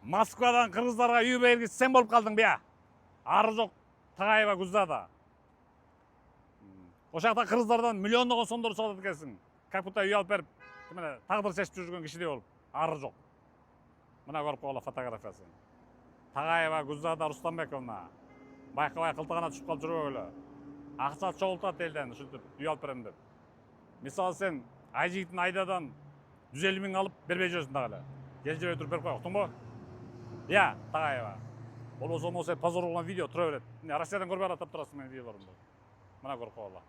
Москвадан кыргыздарға үй бергisi сен болып қалдың бе? Ары жоқ Тағаева Гүлзада. Ошақта кыргыздардан миллиондогон сомдор сатат экенсиң. Как будто үй алып берип, тагдыр чечип жүргөн кишидей болуп. Ары жоқ. Мына көрүп койгула фотографиясы. Тағаева Гүлзада Рустамбековна. Байкабай кылтыгына түшүп калып жүрбөгүлө. Акча чогултат элден ушинтип үй алып берем деп. Мисалы сен айжигиттин айдадан 150 миң алып бербей жүрөсүң дагы эле. Келжебей туруп берип кой, уктуңбу? Я, Тағаева. Болбосо сен позор кылган видео тура берет. Россиядан көрбөй атап турасың менин видеолорумду. Мына көрүп койгула.